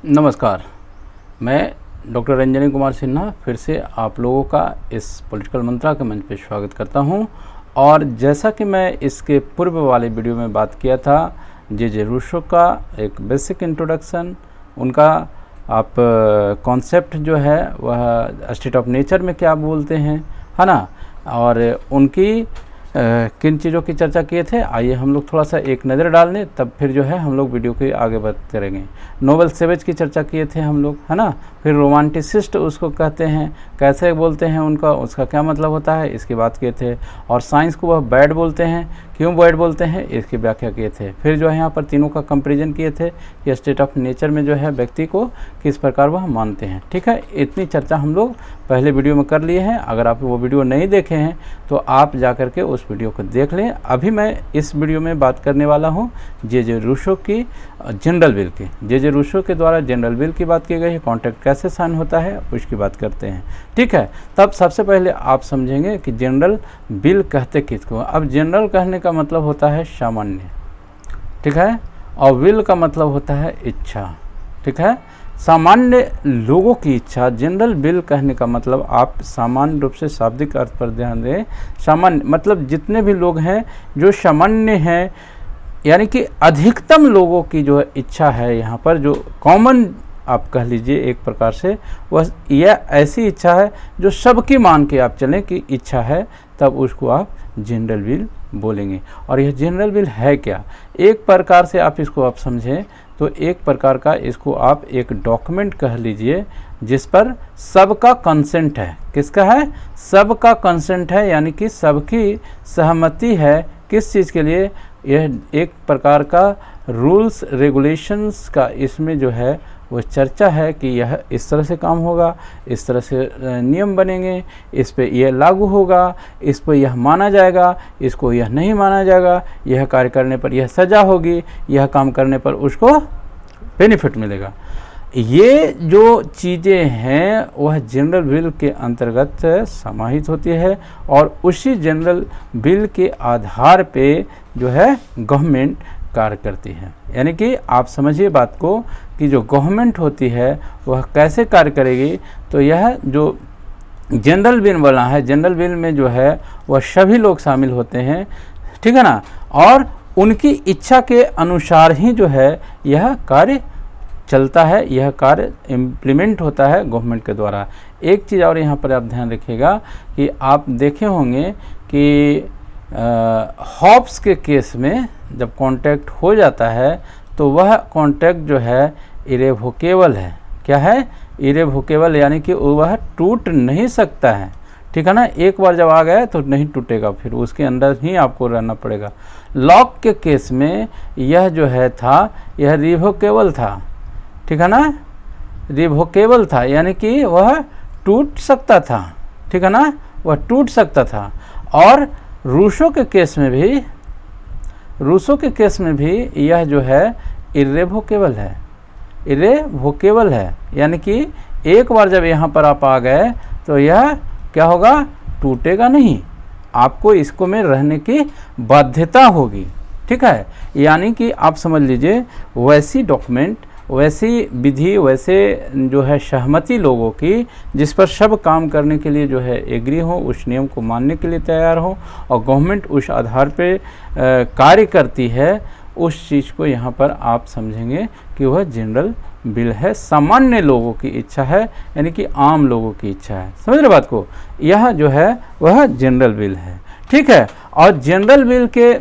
नमस्कार, मैं डॉक्टर रंजनी कुमार सिन्हा फिर से आप लोगों का इस पॉलिटिकल मंत्रा के मंच पे स्वागत करता हूं। और जैसा कि मैं इसके पूर्व वाले वीडियो में बात किया था, जे रूसो का एक बेसिक इंट्रोडक्शन, उनका आप कॉन्सेप्ट जो है वह स्टेट ऑफ नेचर में क्या बोलते हैं, है ना, और उनकी किन चीज़ों की चर्चा किए थे। आइए हम लोग थोड़ा सा एक नज़र डाल लें, तब फिर जो है हम लोग वीडियो के आगे बात करेंगे। नोबेल सेवेज की चर्चा किए थे हम लोग, है ना। फिर रोमांटिसिस्ट उसको कहते हैं, कैसे बोलते हैं उनका, उसका क्या मतलब होता है, इसकी बात किए थे। और साइंस को वह बैड बोलते हैं, क्यों बैड बोलते हैं, इसकी व्याख्या किए थे। फिर जो है यहाँ पर तीनों का कंपेरिजन किए थे कि स्टेट ऑफ नेचर में जो है व्यक्ति को किस प्रकार वह मानते हैं। ठीक है, इतनी चर्चा हम लोग पहले वीडियो में कर लिए हैं। अगर आप वो वीडियो नहीं देखे हैं तो आप जा कर के उस वीडियो को देख लें। अभी मैं इस वीडियो में बात करने वाला हूँ जे रूसो की जनरल विल की। जे रूसो के द्वारा जनरल विल की बात की गई है, कॉन्ट्रैक्ट कैसे साइन होता है उसकी बात करते हैं। ठीक है, तब सबसे पहले आप समझेंगे कि जनरल विल कहते किसको। अब जनरल कहने का मतलब होता है सामान्य, ठीक है, और विल का मतलब होता है इच्छा। ठीक है, सामान्य लोगों की इच्छा। जनरल विल कहने का मतलब, आप सामान्य रूप से शाब्दिक अर्थ पर ध्यान दें। सामान्य मतलब जितने भी लोग हैं जो सामान्य हैं, यानी कि अधिकतम लोगों की जो इच्छा है यहाँ पर, जो कॉमन आप कह लीजिए एक प्रकार से, वह यह ऐसी इच्छा है जो सबकी मान के आप चलें कि इच्छा है, तब उसको आप जनरल विल बोलेंगे। और यह जनरल विल है क्या, एक प्रकार से आप इसको आप समझें तो एक प्रकार का इसको आप एक डॉक्यूमेंट कह लीजिए जिस पर सबका कंसेंट है। किसका है? सबका कंसेंट है, यानी कि सबकी सहमति है। किस चीज़ के लिए? यह एक प्रकार का रूल्स रेगुलेशंस का इसमें जो है वो चर्चा है कि यह इस तरह से काम होगा, इस तरह से नियम बनेंगे, इस पे यह लागू होगा, इस पर यह माना जाएगा, इसको यह नहीं माना जाएगा, यह कार्य करने पर यह सज़ा होगी, यह काम करने पर उसको बेनिफिट मिलेगा। ये जो चीज़ें हैं वह जनरल विल के अंतर्गत समाहित होती है और उसी जनरल विल के आधार पे जो है गवर्नमेंट कार्य करती है। यानी कि आप समझिए बात को कि जो गवर्नमेंट होती है वह कैसे कार्य करेगी। तो यह जो जनरल विल बना है, जनरल विल में जो है वह सभी लोग शामिल होते हैं, ठीक है ना, और उनकी इच्छा के अनुसार ही जो है यह कार्य चलता है, यह कार्य इम्प्लीमेंट होता है गवर्नमेंट के द्वारा। एक चीज़ और यहाँ पर आप ध्यान रखिएगा कि आप देखे होंगे कि हॉब्स के केस में जब कॉन्ट्रैक्ट हो जाता है तो वह कॉन्ट्रैक्ट जो है इरेवोकेबल है। क्या है? इरेवोकेबल, यानी कि वह टूट नहीं सकता है। ठीक है ना, एक बार जब आ गया तो नहीं टूटेगा, फिर उसके अंदर ही आपको रहना पड़ेगा। लॉक के केस में यह जो है था, यह रिवोकेबल था। ठीक है ना, रिवोकेबल था, यानी कि वह टूट सकता था। ठीक है ना, वह टूट सकता था। और रूसो के केस में भी यह जो है इरेवोकेबल है, इरेवोकेबल है, यानी कि एक बार जब यहाँ पर आप आ गए तो यह क्या होगा? टूटेगा नहीं, आपको इसको में रहने की बाध्यता होगी। ठीक है, यानी कि आप समझ लीजिए वैसी डॉक्यूमेंट, वैसी विधि, वैसे जो है सहमति लोगों की जिस पर सब काम करने के लिए जो है एग्री हो, उस नियम को मानने के लिए तैयार हो और गवर्नमेंट उस आधार पे कार्य करती है, उस चीज़ को यहाँ पर आप समझेंगे कि वह जनरल विल है। सामान्य लोगों की इच्छा है, यानी कि आम लोगों की इच्छा है। समझ रहे बात को? यह जो है वह जनरल विल है। ठीक है, और जनरल विल के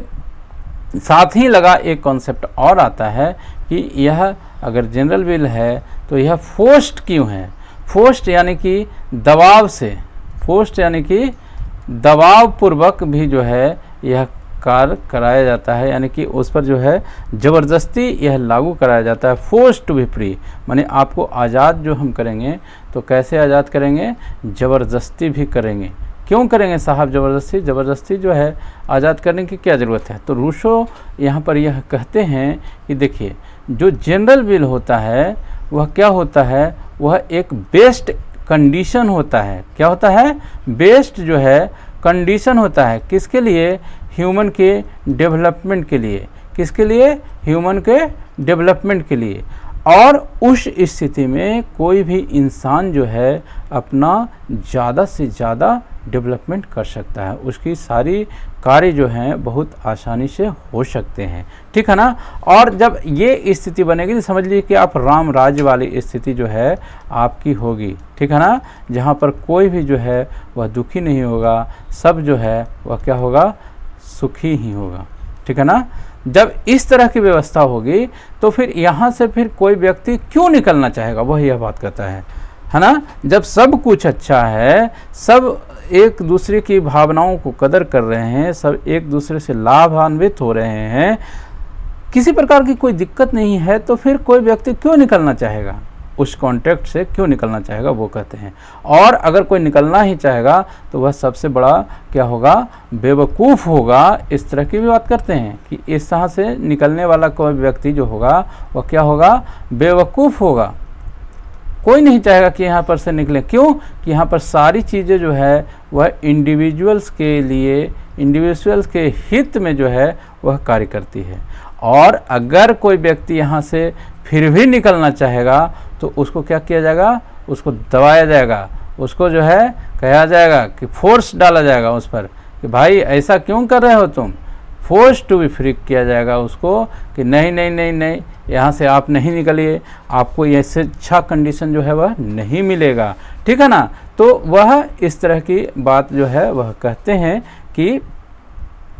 साथ ही लगा एक कॉन्सेप्ट और आता है कि यह अगर जनरल विल है तो यह फोर्स्ड क्यों है? फोर्स्ड यानी कि दबाव से, फोर्स्ड यानी कि दबाव पूर्वक भी जो है यह कार्य कराया जाता है, यानी कि उस पर जो है ज़बरदस्ती यह लागू कराया जाता है। फोर्स टू बी फ्री, माने आपको आज़ाद जो हम करेंगे तो कैसे आज़ाद करेंगे? ज़बरदस्ती भी करेंगे। क्यों करेंगे साहब ज़बरदस्ती? ज़बरदस्ती जो है आज़ाद करने की क्या ज़रूरत है? तो रूसो यहाँ पर यह कहते हैं कि देखिए, जो जनरल विल होता है वह क्या होता है? वह एक बेस्ट कंडीशन होता है। क्या होता है? बेस्ट जो है कंडीशन होता है। किसके लिए? ह्यूमन के डेवलपमेंट के लिए। किसके लिए? ह्यूमन के डेवलपमेंट के लिए। और उस स्थिति में कोई भी इंसान जो है अपना ज़्यादा से ज़्यादा डेवलपमेंट कर सकता है, उसकी सारी कार्य जो हैं बहुत आसानी से हो सकते हैं, ठीक है ना। और जब ये स्थिति बनेगी तो समझ लीजिए कि आप राम राज्य वाली स्थिति जो है आपकी होगी, ठीक है ना, जहाँ पर कोई भी जो है वह दुखी नहीं होगा, सब जो है वह क्या होगा, सुखी ही होगा, ठीक है ना। जब इस तरह की व्यवस्था होगी तो फिर यहाँ से फिर कोई व्यक्ति क्यों निकलना चाहेगा, वह यह बात कहता है ना। जब सब कुछ अच्छा है, सब एक दूसरे की भावनाओं को कदर कर रहे हैं, सब एक दूसरे से लाभान्वित हो रहे हैं, किसी प्रकार की कोई दिक्कत नहीं है, तो फिर कोई व्यक्ति क्यों निकलना चाहेगा, उस कॉन्ट्रैक्ट से क्यों निकलना चाहेगा, वो कहते हैं। और अगर कोई निकलना ही चाहेगा तो वह सबसे बड़ा क्या होगा, बेवकूफ़ होगा। इस तरह की भी बात करते हैं कि इस तरह से निकलने वाला कोई व्यक्ति जो होगा वह क्या होगा, बेवकूफ़ होगा। कोई नहीं चाहेगा कि यहाँ पर से निकले, क्यों कि यहाँ पर सारी चीज़ें जो है वह इंडिविजुअल्स के लिए, इंडिविजुअल्स के हित में जो है वह कार्य करती है। और अगर कोई व्यक्ति यहाँ से फिर भी निकलना चाहेगा तो उसको क्या किया जाएगा, उसको दबाया जाएगा, उसको जो है कहा जाएगा कि फोर्स डाला जाएगा उस पर कि भाई ऐसा क्यों कर रहे हो तुम, फोर्स टू बी फ्री किया जाएगा उसको कि नहीं नहीं नहीं नहीं, यहाँ से आप नहीं निकलिए, आपको ऐसे अच्छा कंडीशन जो है वह नहीं मिलेगा, ठीक है ना। तो वह इस तरह की बात जो है वह कहते हैं कि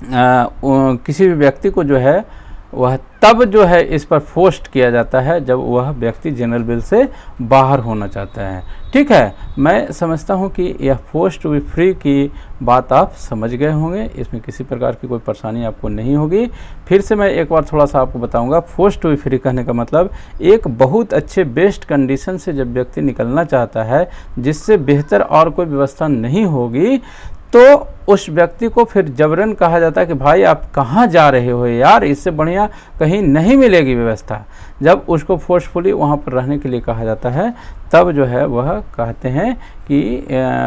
किसी भी व्यक्ति को जो है वह तब जो है इस पर फोर्स्ड किया जाता है जब वह व्यक्ति जनरल बिल से बाहर होना चाहता है, ठीक है। मैं समझता हूँ कि यह फोर्स टू बी फ्री की बात आप समझ गए होंगे, इसमें किसी प्रकार की कोई परेशानी आपको नहीं होगी। फिर से मैं एक बार थोड़ा सा आपको बताऊंगा। फोर्स टू बी फ्री कहने का मतलब एक बहुत अच्छे बेस्ट कंडीशन से जब व्यक्ति निकलना चाहता है जिससे बेहतर और कोई व्यवस्था नहीं होगी, तो उस व्यक्ति को फिर जबरन कहा जाता है कि भाई आप कहाँ जा रहे हो यार, इससे बढ़िया कहीं नहीं मिलेगी व्यवस्था। जब उसको फोर्सफुली वहाँ पर रहने के लिए कहा जाता है तब जो है वह कहते हैं कि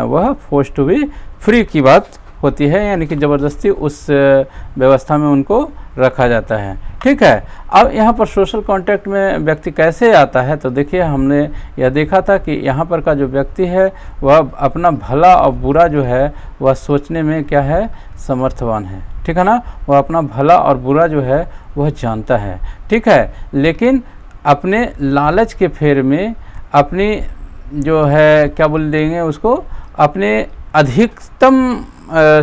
वह फोर्स टू बी फ्री की बात होती है, यानी कि ज़बरदस्ती उस व्यवस्था में उनको रखा जाता है, ठीक है। अब यहाँ पर सोशल कॉन्ट्रैक्ट में व्यक्ति कैसे आता है, तो देखिए हमने यह देखा था कि यहाँ पर का जो व्यक्ति है वह अपना भला और बुरा जो है वह सोचने में क्या है, समर्थवान है, ठीक है ना। वह अपना भला और बुरा जो है वह जानता है, ठीक है। लेकिन अपने लालच के फेर में अपनी जो है क्या बोल देंगे उसको, अपने अधिकतम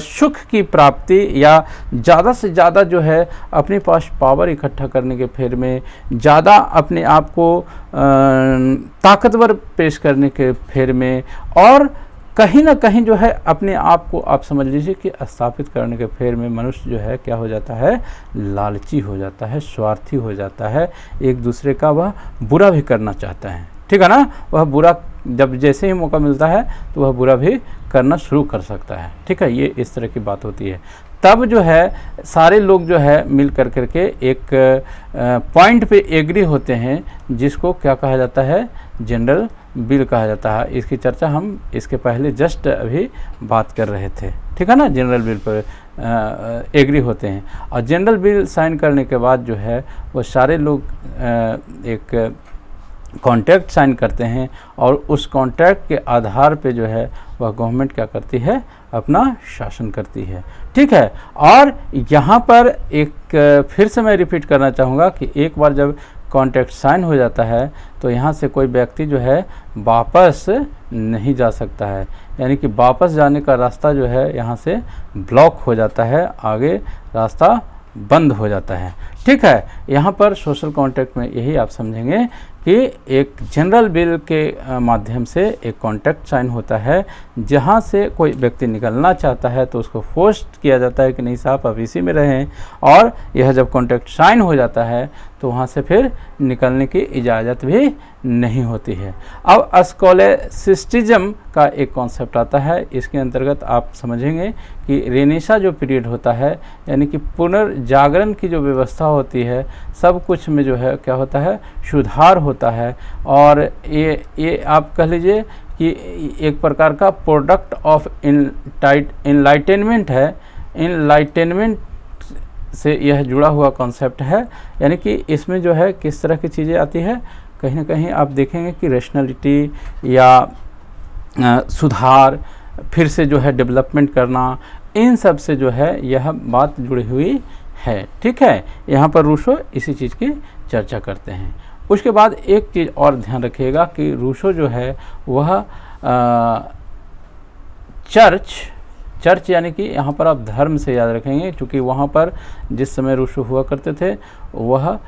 सुख की प्राप्ति या ज़्यादा से ज़्यादा जो है अपने पास पावर इकट्ठा करने के फेर में, ज़्यादा अपने आप को ताकतवर पेश करने के फेर में, और कहीं ना कहीं जो है अपने आप को आप समझ लीजिए कि स्थापित करने के फेर में मनुष्य जो है क्या हो जाता है, लालची हो जाता है, स्वार्थी हो जाता है, एक दूसरे का वह बुरा भी करना चाहता है, ठीक है ना। वह बुरा जब जैसे ही मौका मिलता है तो वह बुरा भी करना शुरू कर सकता है, ठीक है। ये इस तरह की बात होती है। तब जो है सारे लोग जो है मिल कर करके एक पॉइंट पे एग्री होते हैं जिसको क्या कहा जाता है, जनरल बिल कहा जाता है। इसकी चर्चा हम इसके पहले जस्ट अभी बात कर रहे थे, ठीक है ना। जनरल बिल पर एग्री होते हैं और जनरल बिल साइन करने के बाद जो है वो सारे लोग एक कॉन्ट्रैक्ट साइन करते हैं और उस कॉन्ट्रैक्ट के आधार पे जो है वह गवर्नमेंट क्या करती है, अपना शासन करती है, ठीक है। और यहाँ पर एक फिर से मैं रिपीट करना चाहूँगा कि एक बार जब कॉन्ट्रैक्ट साइन हो जाता है तो यहाँ से कोई व्यक्ति जो है वापस नहीं जा सकता है, यानी कि वापस जाने का रास्ता जो है यहाँ से ब्लॉक हो जाता है, आगे रास्ता बंद हो जाता है, ठीक है। यहाँ पर सोशल कॉन्ट्रैक्ट में यही आप समझेंगे कि एक जनरल बिल के माध्यम से एक कॉन्ट्रैक्ट साइन होता है जहाँ से कोई व्यक्ति निकलना चाहता है तो उसको फोर्स किया जाता है कि नहीं साहब आप इसी में रहें, और यह जब कॉन्ट्रैक्ट साइन हो जाता है तो वहाँ से फिर निकलने की इजाज़त भी नहीं होती है। अब स्कॉलैस्टिसिज्म का एक कॉन्सेप्ट आता है, इसके अंतर्गत आप समझेंगे कि रेनेसा जो पीरियड होता है, यानी कि पुनर्जागरण की जो व्यवस्था होती है, सब कुछ में जो है क्या होता है, सुधार होता है। और ये आप कह लीजिए कि एक प्रकार का प्रोडक्ट ऑफ इनलाइटेनमेंट है, इनलाइटेनमेंट से यह जुड़ा हुआ कॉन्सेप्ट है, यानी कि इसमें जो है किस तरह की चीज़ें आती है, कहीं ना कहीं आप देखेंगे कि रैशनैलिटी या सुधार, फिर से जो है डेवलपमेंट करना, इन सब से जो है यह बात जुड़ी हुई है। ठीक है, यहाँ पर रूसो इसी चीज़ की चर्चा करते हैं। उसके बाद एक चीज़ और ध्यान रखिएगा कि रूसो जो है वह चर्च यानी कि यहाँ पर आप धर्म से याद रखेंगे, क्योंकि वहाँ पर जिस समय रूसो हुआ करते थे वह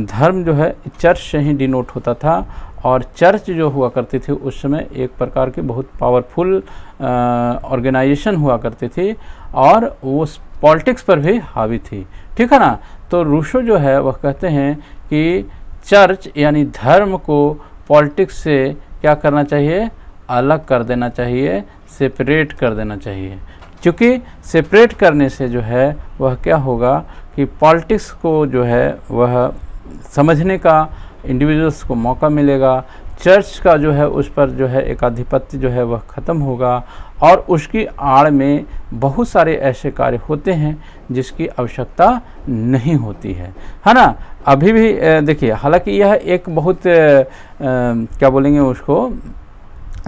धर्म जो है चर्च से ही डिनोट होता था, और चर्च जो हुआ करती थी उस समय एक प्रकार की बहुत पावरफुल ऑर्गेनाइजेशन हुआ करती थी, और वो पॉलिटिक्स पर भी हावी थी। ठीक है ना। तो रूसो जो है वह कहते हैं कि चर्च यानी धर्म को पॉलिटिक्स से क्या करना चाहिए, अलग कर देना चाहिए, सेपरेट कर देना चाहिए। क्योंकि सेपरेट करने से जो है वह क्या होगा कि पॉलिटिक्स को जो है वह समझने का इंडिविजुअल्स को मौका मिलेगा, चर्च का जो है उस पर जो है एक आधिपत्य जो है वह ख़त्म होगा, और उसकी आड़ में बहुत सारे ऐसे कार्य होते हैं जिसकी आवश्यकता नहीं होती है ना। अभी भी देखिए, हालांकि यह एक बहुत क्या बोलेंगे उसको,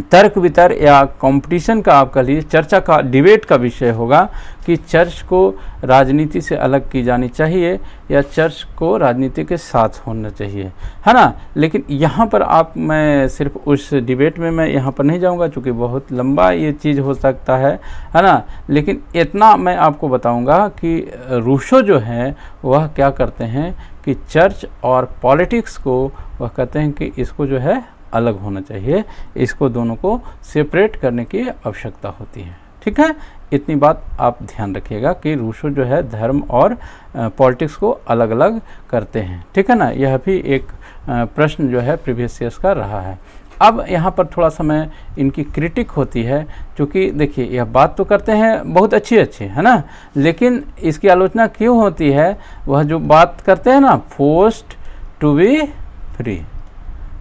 तर्क वितर्क या कंपटीशन का आप कह लीजिए, चर्चा का, डिबेट का विषय होगा कि चर्च को राजनीति से अलग की जानी चाहिए या चर्च को राजनीति के साथ होना चाहिए, है ना। लेकिन यहाँ पर मैं सिर्फ उस डिबेट में मैं यहाँ पर नहीं जाऊँगा, क्योंकि बहुत लंबा ये चीज़ हो सकता है ना। लेकिन इतना मैं आपको बताऊँगा कि रूसो जो है वह क्या करते हैं कि चर्च और पॉलिटिक्स को वह कहते हैं कि इसको जो है अलग होना चाहिए, इसको दोनों को सेपरेट करने की आवश्यकता होती है। ठीक है, इतनी बात आप ध्यान रखिएगा कि रूसो जो है धर्म और पॉलिटिक्स को अलग अलग करते हैं। ठीक है ना, यह भी एक प्रश्न जो है प्रीवियस ईयर्स का रहा है। अब यहाँ पर थोड़ा समय इनकी क्रिटिक होती है, क्योंकि देखिए यह बात तो करते हैं बहुत अच्छी है ना, लेकिन इसकी आलोचना क्यों होती है, वह जो बात करते हैं ना, forced to be free,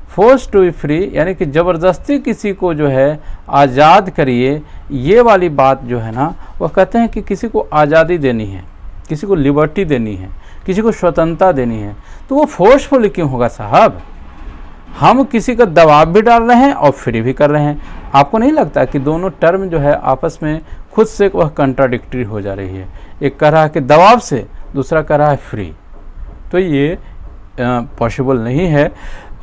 force to be free यानी कि ज़बरदस्ती किसी को जो है आज़ाद करिए, ये वाली बात जो है ना वह कहते हैं कि किसी को आज़ादी देनी है, किसी को लिबर्टी देनी है, किसी को स्वतंत्रता देनी है, तो वो फोर्सफुल क्यों होगा साहब। हम किसी का दबाव भी डाल रहे हैं और फ्री भी कर रहे हैं। आपको नहीं लगता कि दोनों टर्म जो है आपस में खुद से वह कंट्राडिक्टरी हो जा रही है, एक कह रहा है कि दबाव से, दूसरा कह रहा है फ्री, तो ये पॉसिबल नहीं है।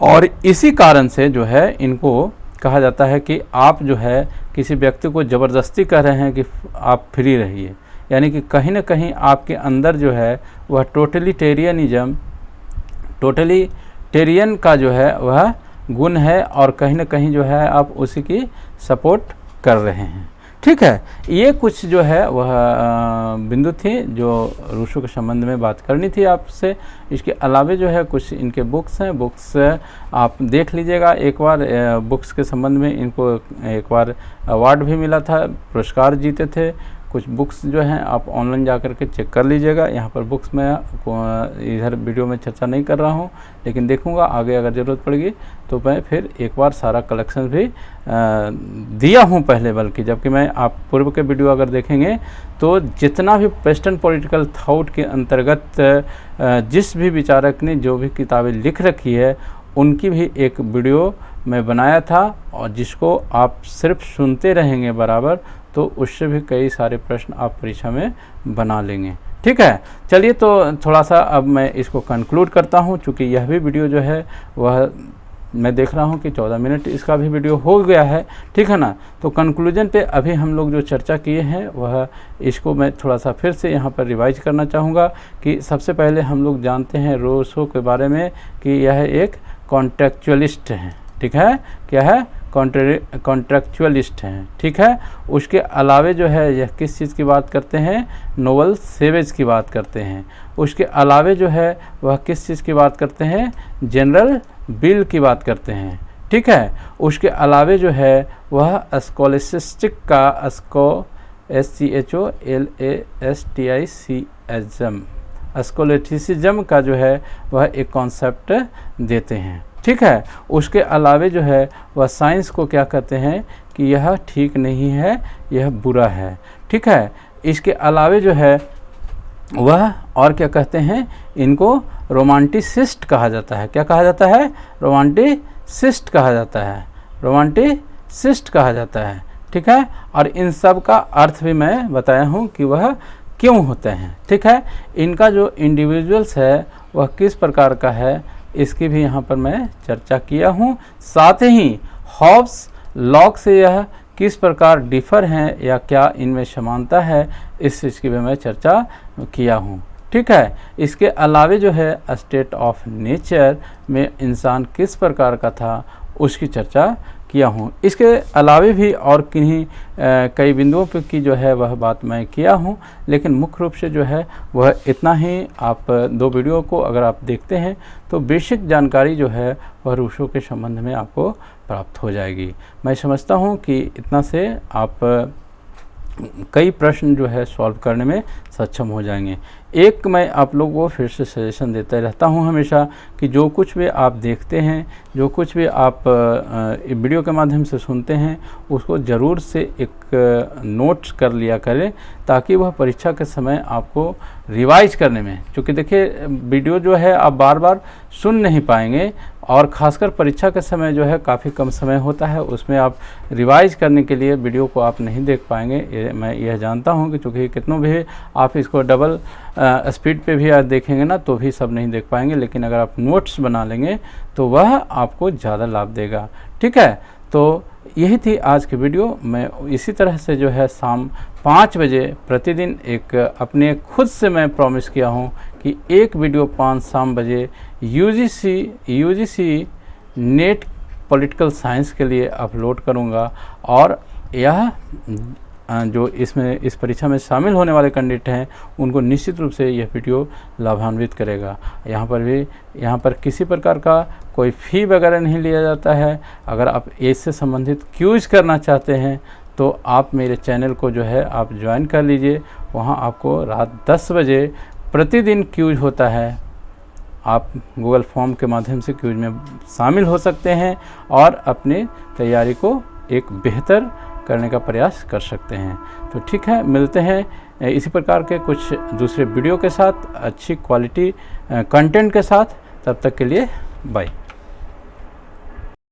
और इसी कारण से जो है इनको कहा जाता है कि आप जो है किसी व्यक्ति को ज़बरदस्ती कह रहे हैं कि आप फ्री रहिए, यानी कि कहीं ना कहीं आपके अंदर जो है वह टोटलिटेरियन का जो है वह गुण है, और कहीं ना कहीं जो है आप उसी की सपोर्ट कर रहे हैं। ठीक है, ये कुछ जो है वह बिंदु थी जो रूसो के संबंध में बात करनी थी आपसे। इसके अलावे जो है कुछ इनके बुक्स हैं, बुक्स आप देख लीजिएगा एक बार। बुक्स के संबंध में इनको एक बार अवार्ड भी मिला था, पुरस्कार जीते थे। कुछ बुक्स जो हैं आप ऑनलाइन जा कर के चेक कर लीजिएगा। यहाँ पर बुक्स में इधर वीडियो में चर्चा नहीं कर रहा हूँ, लेकिन देखूँगा आगे अगर ज़रूरत पड़ेगी तो मैं फिर एक बार सारा कलेक्शन भी दिया हूँ पहले, बल्कि जबकि मैं आप पूर्व के वीडियो अगर देखेंगे तो जितना भी वेस्टर्न पॉलिटिकल थॉट के अंतर्गत जिस भी विचारक ने जो भी किताबें लिख रखी है उनकी भी एक वीडियो मैं बनाया था, और जिसको आप सिर्फ सुनते रहेंगे बराबर तो उससे भी कई सारे प्रश्न आप परीक्षा में बना लेंगे। ठीक है, चलिए तो थोड़ा सा अब मैं इसको कंक्लूड करता हूँ, क्योंकि यह भी वीडियो जो है वह मैं देख रहा हूँ कि 14 मिनट इसका भी वीडियो हो गया है। ठीक है ना, तो कंक्लूजन पे अभी हम लोग जो चर्चा किए हैं वह इसको मैं थोड़ा सा फिर से यहाँ पर रिवाइज करना चाहूँगा कि सबसे पहले हम लोग जानते हैं रूसो के बारे में कि यह एक कॉन्ट्रेक्चुअलिस्ट हैं। ठीक है, क्या है, कॉन्ट्रेक्चुअलिस्ट हैं। ठीक है, उसके अलावे जो है यह किस चीज़ की बात करते हैं, नोबल सेवेज की बात करते हैं। उसके अलावे जो है वह किस चीज़ की बात करते हैं, जनरल बिल की बात करते हैं। ठीक है, उसके अलावे जो है वह स्कॉलस्टिक का स्कोलेटिसिज्म का जो है वह एक कॉन्सेप्ट देते हैं। ठीक है, उसके अलावे जो है वह साइंस को क्या कहते हैं कि यह ठीक नहीं है, यह बुरा है। ठीक है, इसके अलावे जो है वह और क्या कहते हैं, इनको रोमांटिसिस्ट कहा जाता है। क्या कहा जाता है? रोमांटिसिस्ट कहा जाता है, रोमांटिसिस्ट कहा जाता है। ठीक है, और इन सब का अर्थ भी मैं बताया हूँ कि वह क्यों होते हैं। ठीक है, इनका जो इंडिविजुअल्स है वह किस प्रकार का है, इसकी भी यहाँ पर मैं चर्चा किया हूँ। साथ ही हॉब्स लॉक से यह किस प्रकार डिफ़र हैं या क्या इनमें समानता है, इस चीज़ की भी मैं चर्चा किया हूँ। ठीक है, इसके अलावे जो है स्टेट ऑफ नेचर में इंसान किस प्रकार का था उसकी चर्चा किया हूँ। इसके अलावे भी और किन्हीं कई बिंदुओं पर की जो है वह बात मैं किया हूँ, लेकिन मुख्य रूप से जो है वह इतना ही। आप दो वीडियो को अगर आप देखते हैं तो बेसिक जानकारी जो है वह रूसो के संबंध में आपको प्राप्त हो जाएगी। मैं समझता हूँ कि इतना से आप कई प्रश्न जो है सॉल्व करने में सक्षम हो जाएंगे। एक मैं आप लोगों को फिर से सजेशन देता रहता हूं हमेशा कि जो कुछ भी आप देखते हैं, जो कुछ भी आप वीडियो के माध्यम से सुनते हैं, उसको ज़रूर से एक नोट्स कर लिया करें, ताकि वह परीक्षा के समय आपको रिवाइज करने में, क्योंकि देखिए वीडियो जो है आप बार बार सुन नहीं पाएंगे, और ख़ासकर परीक्षा के समय जो है काफ़ी कम समय होता है, उसमें आप रिवाइज करने के लिए वीडियो को आप नहीं देख पाएंगे। मैं यह जानता हूं कि चूँकि कितनों भी आप इसको डबल स्पीड पे भी देखेंगे ना तो भी सब नहीं देख पाएंगे, लेकिन अगर आप नोट्स बना लेंगे तो वह आपको ज़्यादा लाभ देगा। ठीक है, तो यही थी आज की वीडियो। मैं इसी तरह से जो है शाम 5 बजे प्रतिदिन एक अपने खुद से मैं प्रॉमिस किया हूँ कि एक वीडियो 5 शाम बजे यूजीसी नेट पॉलिटिकल साइंस के लिए अपलोड करूँगा, और यह जो इसमें इस परीक्षा में शामिल होने वाले कैंडिडेट हैं उनको निश्चित रूप से यह वीडियो लाभान्वित करेगा। यहाँ पर किसी प्रकार का कोई फ़ी वगैरह नहीं लिया जाता है। अगर आप इससे संबंधित क्यूज करना चाहते हैं तो आप मेरे चैनल को जो है आप ज्वाइन कर लीजिए। वहाँ आपको रात 10 बजे प्रतिदिन क्यूज होता है। आप गूगल फॉर्म के माध्यम से क्यूज में शामिल हो सकते हैं और अपनी तैयारी को एक बेहतर करने का प्रयास कर सकते हैं। तो ठीक है, मिलते हैं इसी प्रकार के कुछ दूसरे वीडियो के साथ, अच्छी क्वालिटी कंटेंट के साथ। तब तक के लिए बाय।